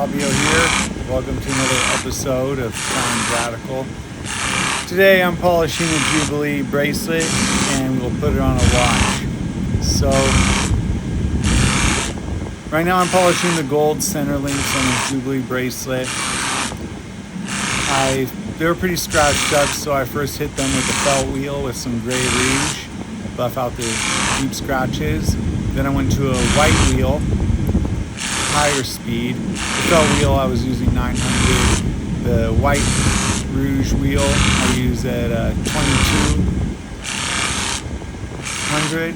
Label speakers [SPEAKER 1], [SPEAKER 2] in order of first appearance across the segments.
[SPEAKER 1] Fabio here. Welcome to another episode of Sound Radical. Today I'm polishing a Jubilee bracelet and we'll put it on a watch. So right now I'm polishing the gold center links on the Jubilee bracelet. They were pretty scratched up, so I first hit them with the felt wheel with some gray rouge, buff out the deep scratches. Then I went to a white wheel, higher speed. The felt wheel I was using 900. The white rouge wheel I use at 2200.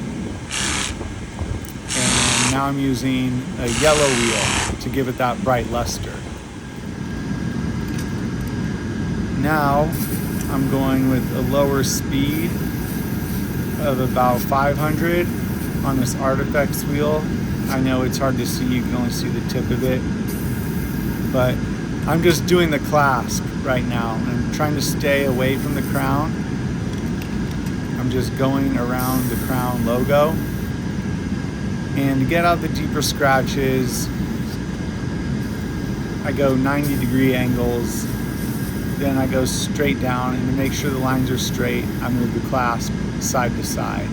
[SPEAKER 1] And now I'm using a yellow wheel to give it that bright luster. Now I'm going with a lower speed of about 500 on this Artifacts wheel. I know it's hard to see, you can only see the tip of it, but I'm just doing the clasp right now. I'm trying to stay away from the crown. I'm just going around the crown logo, and to get out the deeper scratches I go 90-degree angles. Then I go straight down, and to make sure the lines are straight, I move the clasp side to side.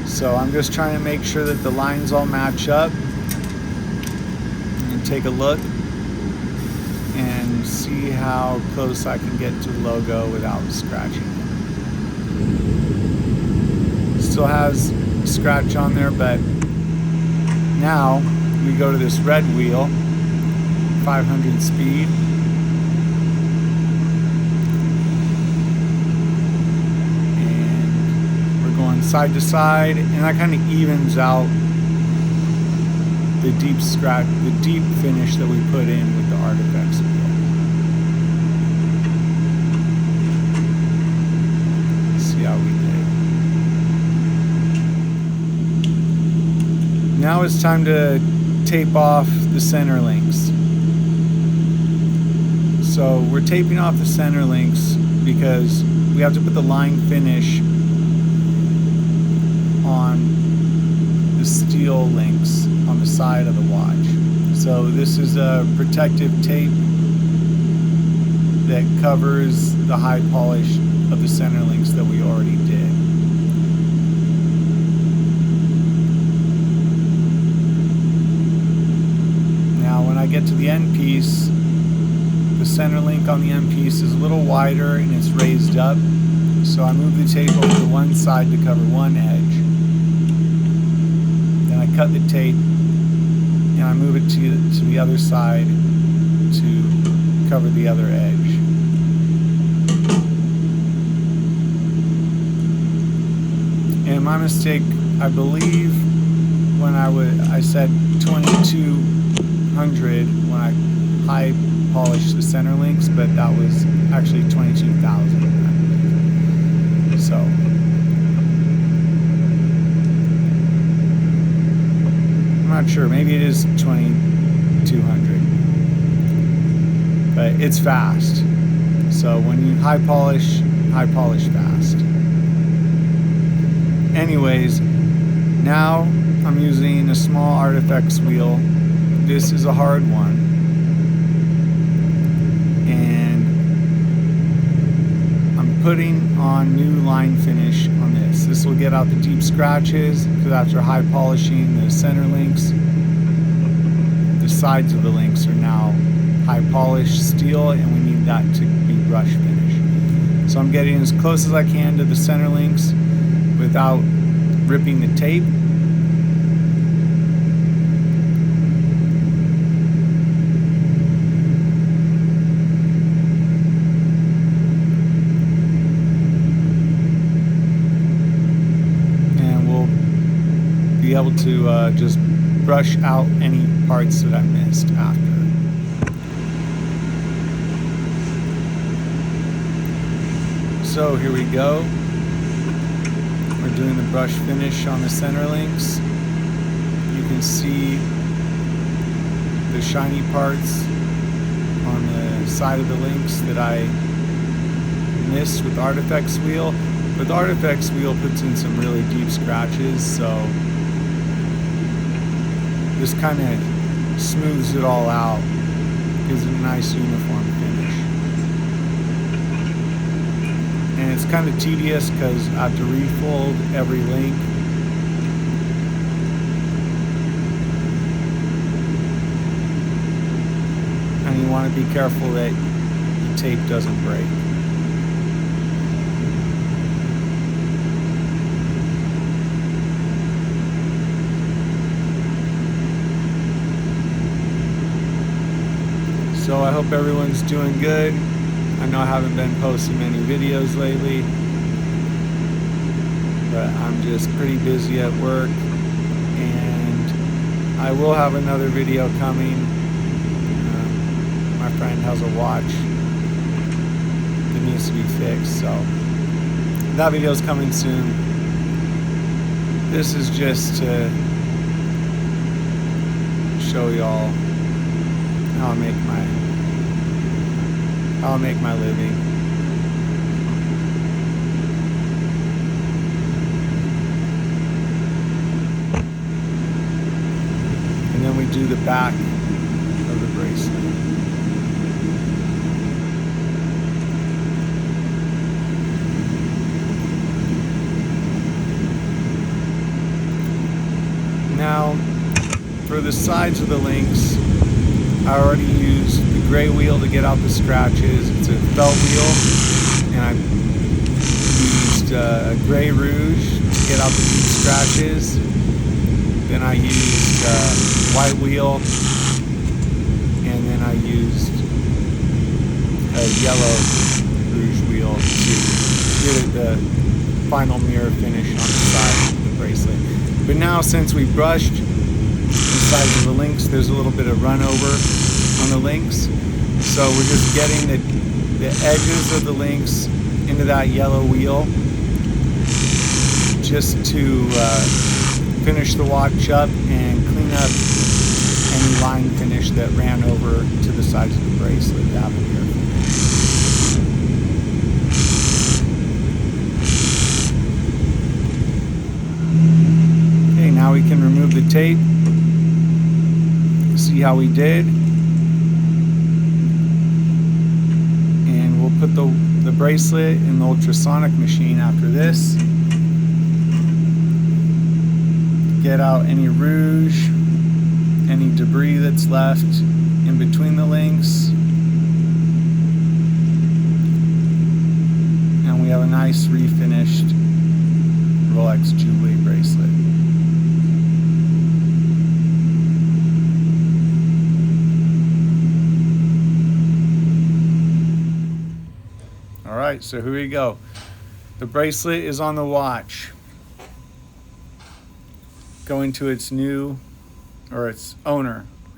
[SPEAKER 1] So I'm just trying to make sure that the lines all match up, and take a look and see how close I can get to the logo without scratching it. Still has a scratch on there, but now we go to this red wheel, 500 speed. Side to side, and that kind of evens out the deep scratch, the deep finish that we put in with the Artifacts wheel. Let's see how we did. Now it's time to tape off the center links. So we're taping off the center links because we have to put the line finish on the steel links on the side of the watch. So this is a protective tape that covers the high polish of the center links that we already did. Now when I get to the end piece, the center link on the end piece is a little wider and it's raised up. So I move the tape over to one side to cover one edge. I cut the tape and I move it to the other side to cover the other edge. And my mistake, I believe, when I said 2200 when I high polished the center links, but that was actually 22,000, I believe. So I'm not sure, maybe it is 2200, but it's fast. So when you high polish fast. Anyways, now I'm using a small Artifacts wheel. This is a hard one, and I'm putting on new line finish on this. This will get out the deep scratches, because after high polishing the center links, the sides of the links are now high polished steel, and we need that to be brush finish. So I'm getting as close as I can to the center links without ripping the tape. Be able to just brush out any parts that I missed after. So here we go. We're doing the brush finish on the center links. You can see the shiny parts on the side of the links that I missed with the Artifacts wheel. But the Artifacts wheel puts in some really deep scratches, so this kind of smooths it all out, gives it a nice uniform finish. And it's kind of tedious because I have to refold every link. And you want to be careful that the tape doesn't break. So I hope everyone's doing good. I know I haven't been posting many videos lately, but I'm just pretty busy at work, and I will have another video coming. My friend has a watch that needs to be fixed, so that video is coming soon. This is just to show y'all how I make my living. And then we do the back of the bracelet. Now, for the sides of the links, I already used the gray wheel to get out the scratches. It's a felt wheel, and I used a gray rouge to get out the deep scratches. Then I used white wheel, and then I used a yellow rouge wheel to get it the final mirror finish on the side of the bracelet. But now, since we brushed the sides of the links, there's a little bit of run over on the links, so we're just getting the edges of the links into that yellow wheel just to finish the watch up and clean up any line finish that ran over to the sides of the bracelet down here. Okay, now we can remove the tape. See how we did. And we'll put the bracelet in the ultrasonic machine after this. Get out any rouge, any debris that's left in between the links. And we have a nice refinished Rolex Jubilee bracelet. Alright, so here we go. The bracelet is on the watch, going to its owner.